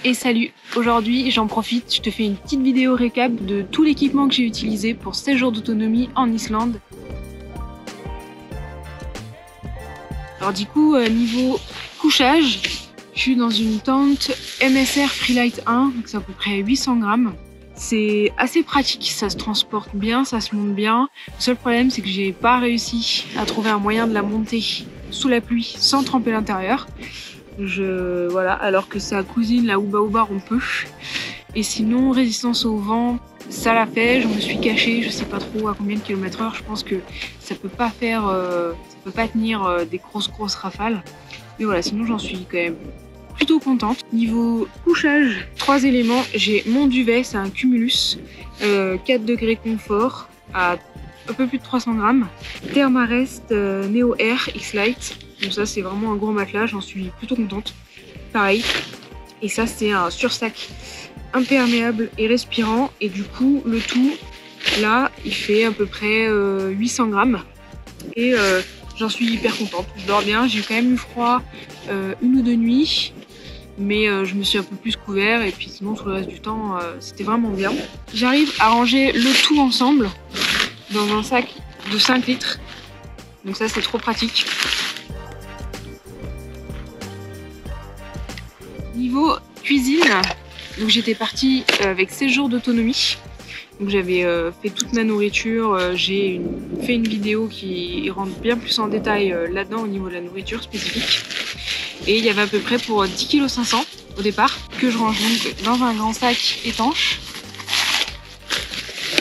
Et salut, aujourd'hui j'en profite, je te fais une petite vidéo récap de tout l'équipement que j'ai utilisé pour 16 jours d'autonomie en Islande. Alors du coup, niveau couchage, je suis dans une tente MSR Freelite 1, donc c'est à peu près 800 grammes. C'est assez pratique, ça se transporte bien, ça se monte bien. Le seul problème c'est que j'ai pas réussi à trouver un moyen de la monter sous la pluie sans tremper l'intérieur. Voilà, alors que sa cousine, la Uba Uba, on peut. Et sinon, résistance au vent, ça l'a fait. Je me suis cachée, je sais pas trop à combien de km/h. Je pense que ça peut pas faire, ça peut pas tenir des grosses rafales. Mais voilà, sinon j'en suis quand même plutôt contente. Niveau couchage, 3 éléments. J'ai mon duvet, c'est un Cumulus, 4 degrés confort à un peu plus de 300 grammes. Thermarest Neo Air X-Lite. Donc ça c'est vraiment un gros matelas, j'en suis plutôt contente. Pareil. Et ça c'est un sursac imperméable et respirant. Et du coup le tout là il fait à peu près 800 grammes. Et j'en suis hyper contente. Je dors bien, j'ai quand même eu froid une ou deux nuits. Mais je me suis un peu plus couvert et puis sinon tout le reste du temps c'était vraiment bien. J'arrive à ranger le tout ensemble dans un sac de 5 litres. Donc ça c'est trop pratique. Niveau cuisine, donc j'étais partie avec 16 jours d'autonomie. Donc j'avais fait toute ma nourriture, j'ai fait une vidéo qui rentre bien plus en détail là-dedans au niveau de la nourriture spécifique. Et il y avait à peu près pour 10,5 kg au départ, que je range donc dans un grand sac étanche.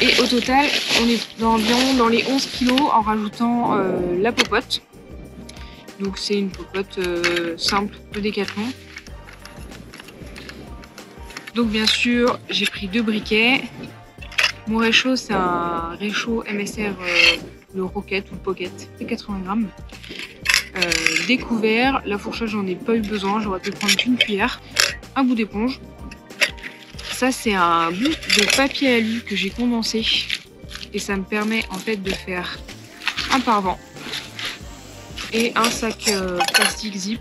Et au total, on est environ dans les 11 kg en rajoutant la popote. Donc c'est une popote simple de Décathlon. Donc bien sûr, j'ai pris 2 briquets. Mon réchaud, c'est un réchaud MSR, le Rocket ou le Pocket, c'est 80 grammes. Des couverts, la fourchette j'en ai pas eu besoin, j'aurais pu prendre qu'une cuillère. Un bout d'éponge. Ça c'est un bout de papier alu que j'ai condensé. Et ça me permet en fait de faire un pare-vent. Et un sac plastique zip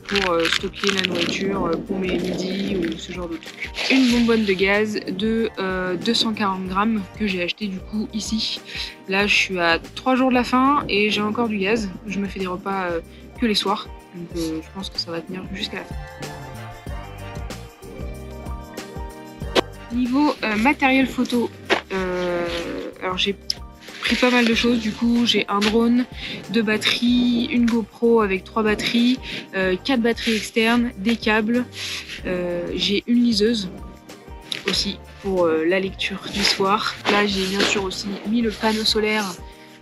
pour stocker la nourriture pour mes midis ou ce genre de trucs. Une bonbonne de gaz de 240 grammes que j'ai acheté du coup ici. Là je suis à 3 jours de la fin et j'ai encore du gaz. Je me fais des repas que les soirs. Donc je pense que ça va tenir jusqu'à la fin. Niveau matériel photo, alors j'ai pris pas mal de choses, du coup j'ai un drone, 2 batteries, une GoPro avec 3 batteries, 4 batteries externes, des câbles, j'ai une liseuse aussi pour la lecture du soir. Là j'ai bien sûr aussi mis le panneau solaire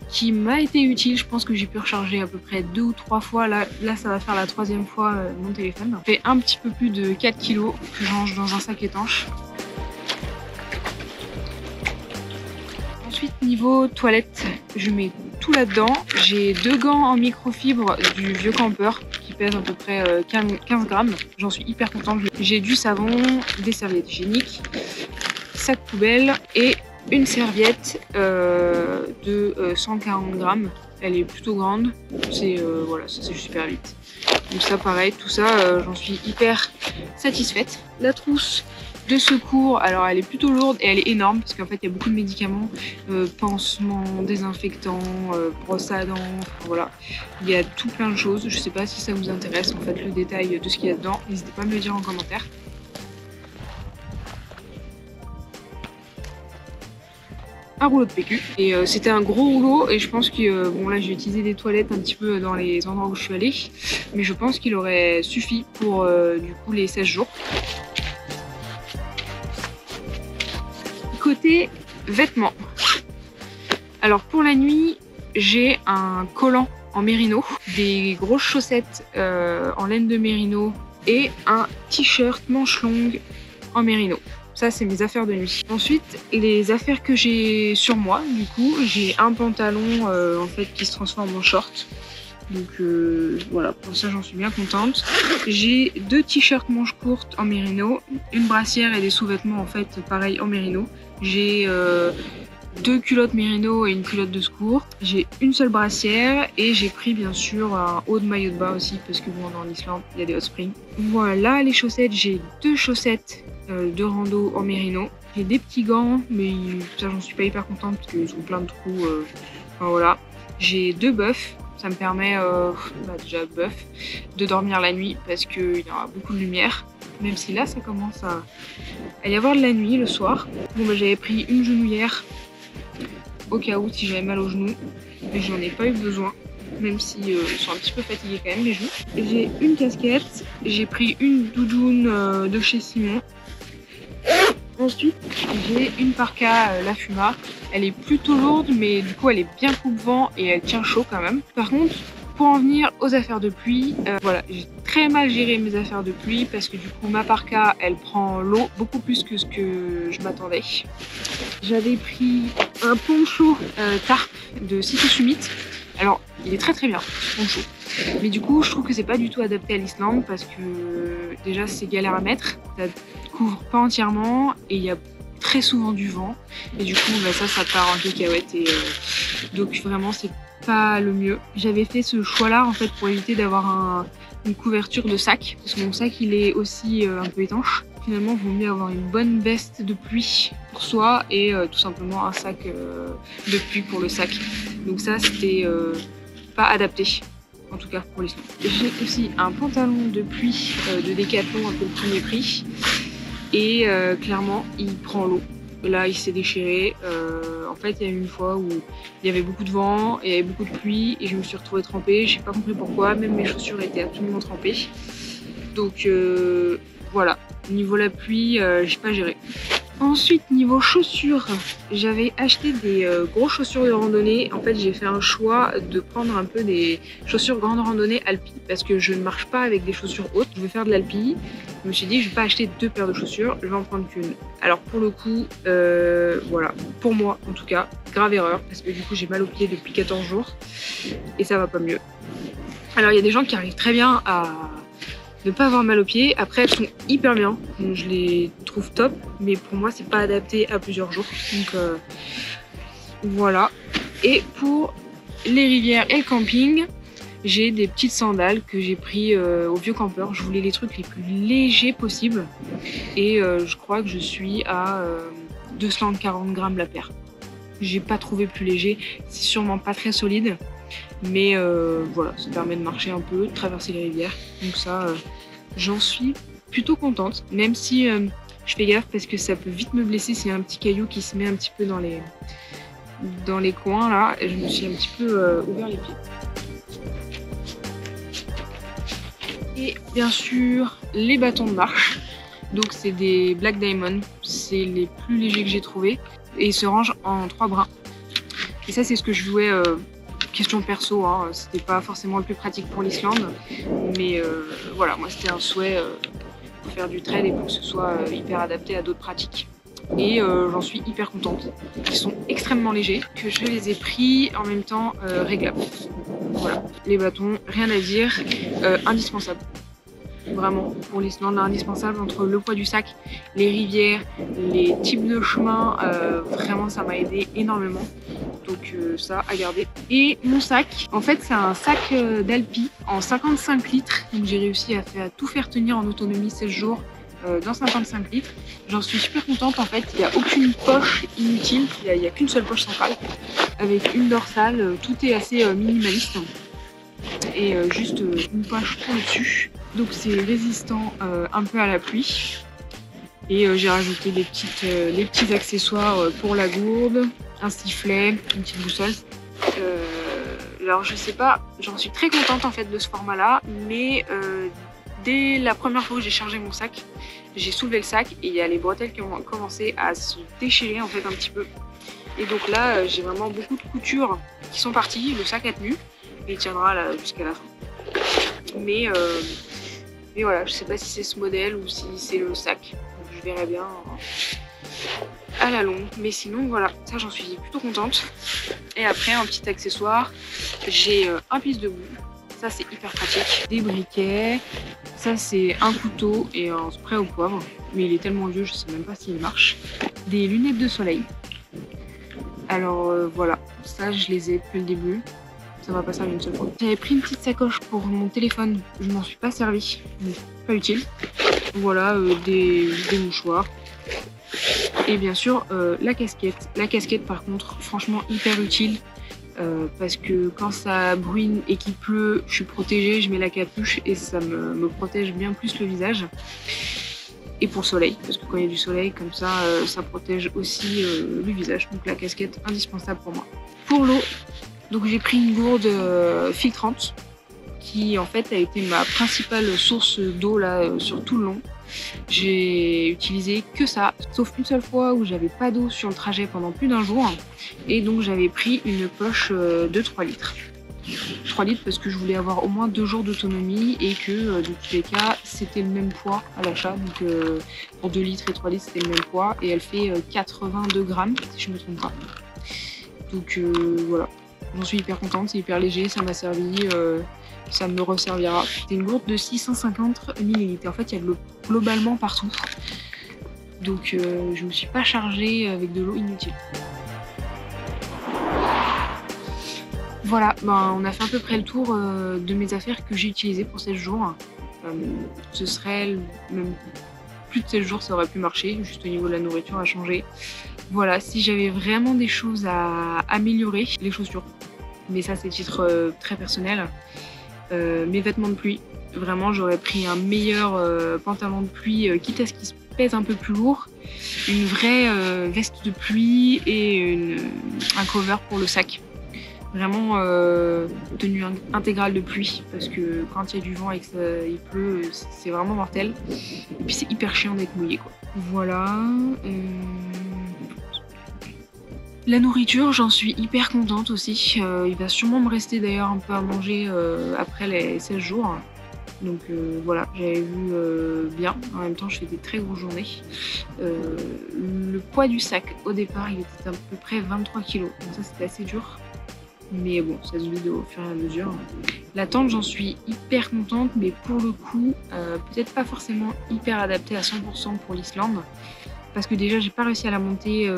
qui m'a été utile, je pense que j'ai pu recharger à peu près 2 ou 3 fois, là ça va faire la 3e fois mon téléphone. Ça fait un petit peu plus de 4 kg que je range dans un sac étanche. Ensuite, niveau toilette, je mets tout là-dedans. J'ai 2 gants en microfibre du vieux campeur qui pèsent à peu près 15 grammes. J'en suis hyper contente. J'ai du savon, des serviettes hygiéniques, sac poubelle et une serviette de 140 grammes. Elle est plutôt grande. Voilà, ça c'est super vite. Donc ça pareil, tout ça j'en suis hyper satisfaite. La trousse de secours, alors elle est plutôt lourde et elle est énorme parce qu'en fait il y a beaucoup de médicaments, pansements, désinfectants, brosse à dents, enfin, voilà. Il y a tout plein de choses, je sais pas si ça vous intéresse en fait le détail de ce qu'il y a dedans, n'hésitez pas à me le dire en commentaire. Un rouleau de PQ et c'était un gros rouleau et je pense que bon là j'ai utilisé des toilettes un petit peu dans les endroits où je suis allée, mais je pense qu'il aurait suffi pour du coup les 16 jours. Côté vêtements, alors pour la nuit j'ai un collant en mérino, des grosses chaussettes en laine de mérino et un t-shirt manche longue en mérino. Ça c'est mes affaires de nuit. Ensuite les affaires que j'ai sur moi, du coup j'ai un pantalon en fait qui se transforme en short. Donc voilà, pour ça j'en suis bien contente. J'ai 2 t-shirts manches courtes en mérino, une brassière et des sous-vêtements en fait pareil en mérino. J'ai 2 culottes mérino et une culotte de secours. J'ai une seule brassière et j'ai pris bien sûr un haut de maillot de bain aussi parce que bon, en Islande il y a des hot springs. Voilà les chaussettes, j'ai 2 chaussettes de rando en mérino. J'ai des petits gants mais ça j'en suis pas hyper contente parce qu'ils ont plein de trous. Enfin, voilà. J'ai 2 buffs. Ça me permet, déjà buff, de dormir la nuit parce qu'il y aura beaucoup de lumière. Même si là, ça commence à y avoir de la nuit le soir. Bon, j'avais pris une genouillère au cas où si j'avais mal aux genoux. Mais j'en ai pas eu besoin. Même si ils sont un petit peu fatigués quand même les genoux. J'ai une casquette. J'ai pris une doudoune de chez Simon. Ensuite, j'ai une parka La Fuma. Elle est plutôt lourde, mais du coup, elle est bien coupe-vent et elle tient chaud quand même. Par contre, pour en venir aux affaires de pluie, voilà, j'ai très mal géré mes affaires de pluie parce que du coup, ma parka, elle prend l'eau beaucoup plus que ce que je m'attendais. J'avais pris un poncho tarp de City Summit. Alors, il est très très bien, ce poncho. Mais du coup, je trouve que c'est pas du tout adapté à l'Islande parce que déjà, c'est galère à mettre. Ça couvre pas entièrement et il y a très souvent du vent et du coup ça part en cacahuète et donc vraiment c'est pas le mieux. J'avais fait ce choix là en fait pour éviter d'avoir une couverture de sac parce que mon sac il est aussi un peu étanche. Finalement il vaut mieux avoir une bonne veste de pluie pour soi et tout simplement un sac de pluie pour le sac. Donc ça c'était pas adapté. En tout cas pour les snows. J'ai aussi un pantalon de pluie de Decathlon un peu de premier prix. Et clairement, il prend l'eau. Là, il s'est déchiré. En fait, il y a eu une fois où il y avait beaucoup de vent et il y avait beaucoup de pluie et je me suis retrouvée trempée. J'ai pas compris pourquoi. Même mes chaussures étaient absolument trempées. Donc voilà. Niveau la pluie, j'ai pas géré. Ensuite, niveau chaussures, j'avais acheté des grosses chaussures de randonnée. En fait, j'ai fait un choix de prendre un peu des chaussures grande randonnée alpi parce que je ne marche pas avec des chaussures hautes. Je veux faire de l'alpi. Je me suis dit, je vais pas acheter 2 paires de chaussures, je vais en prendre qu'une. Alors pour le coup, voilà, pour moi en tout cas, grave erreur parce que du coup j'ai mal aux pieds depuis 14 jours et ça va pas mieux. Alors il y a des gens qui arrivent très bien à ne pas avoir mal aux pieds. Après elles sont hyper bien, donc je les trouve top, mais pour moi c'est pas adapté à plusieurs jours. Donc voilà. Et pour les rivières et le camping, j'ai des petites sandales que j'ai pris au Vieux Campeur. Je voulais les trucs les plus légers possibles et je crois que je suis à 240 grammes la paire. J'ai pas trouvé plus léger, c'est sûrement pas très solide, mais voilà, ça permet de marcher un peu, de traverser les rivières. Donc ça, j'en suis plutôt contente, même si je fais gaffe parce que ça peut vite me blesser s'il y a un petit caillou qui se met un petit peu dans les coins là. Et je me suis un petit peu ouvert les pieds. Et bien sûr, les bâtons de marche. Donc c'est des Black Diamond, c'est les plus légers que j'ai trouvés. Et ils se rangent en 3 brins. Et ça c'est ce que je jouais, question perso, hein. C'était pas forcément le plus pratique pour l'Islande. Mais voilà, moi c'était un souhait pour faire du trail et pour que ce soit hyper adapté à d'autres pratiques. Et j'en suis hyper contente. Ils sont extrêmement légers, que je les ai pris en même temps réglables. Voilà, les bâtons, rien à dire, indispensable. Vraiment, pour l'Islande, indispensable entre le poids du sac, les rivières, les types de chemins, vraiment ça m'a aidé énormément. Donc ça à garder. Et mon sac, en fait c'est un sac d'Alpi en 55 litres. Donc j'ai réussi à tout faire tenir en autonomie 16 jours dans 55 litres. J'en suis super contente en fait, il n'y a aucune poche inutile, il n'y a qu'une seule poche centrale avec une dorsale, tout est assez minimaliste et juste une poche pour le dessus. Donc c'est résistant un peu à la pluie. Et j'ai rajouté les petits accessoires pour la gourde, un sifflet, une petite boussole. Alors je sais pas, j'en suis très contente en fait de ce format là, mais dès la première fois où j'ai chargé mon sac, j'ai soulevé le sac et il y a les bretelles qui ont commencé à se déchirer en fait un petit peu. Et donc là j'ai vraiment beaucoup de coutures qui sont parties, le sac a tenu et il tiendra là jusqu'à la fin. Mais voilà, je sais pas si c'est ce modèle ou si c'est le sac, donc je verrai bien à la longue. Mais sinon voilà, ça j'en suis plutôt contente. Et après un petit accessoire, j'ai un pisse debout. Ça c'est hyper pratique. Des briquets, ça c'est un couteau et un spray au poivre. Mais il est tellement vieux, je sais même pas s'il marche. Des lunettes de soleil. Alors voilà, ça je les ai depuis le début. Ça m'a pas servi une seule fois. J'avais pris une petite sacoche pour mon téléphone, je m'en suis pas servi, pas utile. Voilà, des mouchoirs. Et bien sûr, la casquette. La casquette par contre, franchement hyper utile. Parce que quand ça bruine et qu'il pleut, je suis protégée, je mets la capuche et ça me protège bien plus le visage. Et pour le soleil, parce que quand il y a du soleil, comme ça, ça protège aussi le visage. Donc la casquette, indispensable pour moi. Pour l'eau, donc j'ai pris une gourde filtrante qui en fait a été ma principale source d'eau là sur tout le long. J'ai utilisé que ça, sauf une seule fois où j'avais pas d'eau sur le trajet pendant plus d'un jour. Et donc j'avais pris une poche de 3 litres. 3 litres parce que je voulais avoir au moins 2 jours d'autonomie et que de tous les cas c'était le même poids à l'achat. Donc pour 2 litres et 3 litres c'était le même poids et elle fait 82 grammes si je me trompe pas. Donc voilà, j'en suis hyper contente, c'est hyper léger, ça m'a servi, ça me resservira. C'est une gourde de 650 ml et en fait il y a de l'eau globalement partout. Donc je me suis pas chargée avec de l'eau inutile. Voilà, on a fait à peu près le tour de mes affaires que j'ai utilisées pour 16 jours. Ce serait même plus de 16 jours, ça aurait pu marcher, juste au niveau de la nourriture à changer. Voilà, si j'avais vraiment des choses à améliorer, les chaussures. Mais ça c'est titre très personnel. Mes vêtements de pluie, vraiment j'aurais pris un meilleur pantalon de pluie, quitte à ce qu'il se pèse un peu plus lourd. Une vraie veste de pluie et un cover pour le sac. Vraiment tenue intégrale de pluie parce que quand il y a du vent et qu'il pleut, c'est vraiment mortel. Et puis c'est hyper chiant d'être mouillé quoi. Voilà. La nourriture, j'en suis hyper contente aussi. Il va sûrement me rester d'ailleurs un peu à manger après les 16 jours. Donc voilà, j'avais vu bien. En même temps, je fais des très grosses journées. Le poids du sac, au départ, il était à peu près 23 kg. Donc ça, c'était assez dur. Mais bon, ça se vide au fur et à mesure. La tente, j'en suis hyper contente, mais pour le coup, peut-être pas forcément hyper adaptée à 100% pour l'Islande. Parce que déjà, j'ai pas réussi à la monter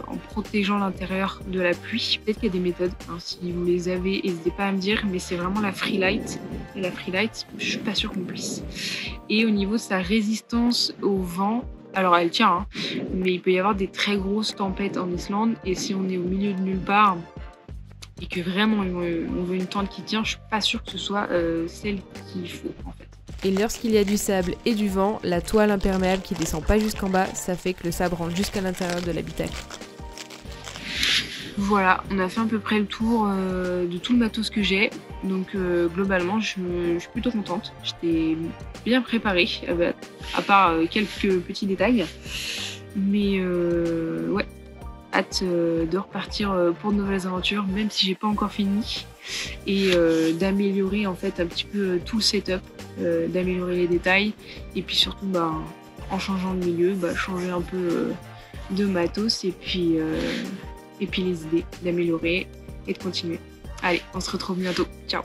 en protégeant l'intérieur de la pluie. Peut-être qu'il y a des méthodes, hein, si vous les avez, n'hésitez pas à me dire, mais c'est vraiment la Freelite. Et la Freelite, je suis pas sûre qu'on puisse. Et au niveau de sa résistance au vent, alors elle tient, hein, mais il peut y avoir des très grosses tempêtes en Islande. Et si on est au milieu de nulle part, et que vraiment on veut une tente qui tient, je suis pas sûre que ce soit celle qu'il faut en fait. Et lorsqu'il y a du sable et du vent, la toile imperméable qui descend pas jusqu'en bas, ça fait que le sable rentre jusqu'à l'intérieur de l'habitacle. Voilà, on a fait à peu près le tour de tout le matos que j'ai. Donc globalement, je suis plutôt contente. J'étais bien préparée, à part quelques petits détails. Mais ouais, hâte de repartir pour de nouvelles aventures, même si j'ai pas encore fini. Et d'améliorer en fait un petit peu tout le setup, d'améliorer les détails. Et puis surtout, en changeant de milieu, changer un peu de matos et puis les idées d'améliorer et de continuer. Allez, on se retrouve bientôt. Ciao!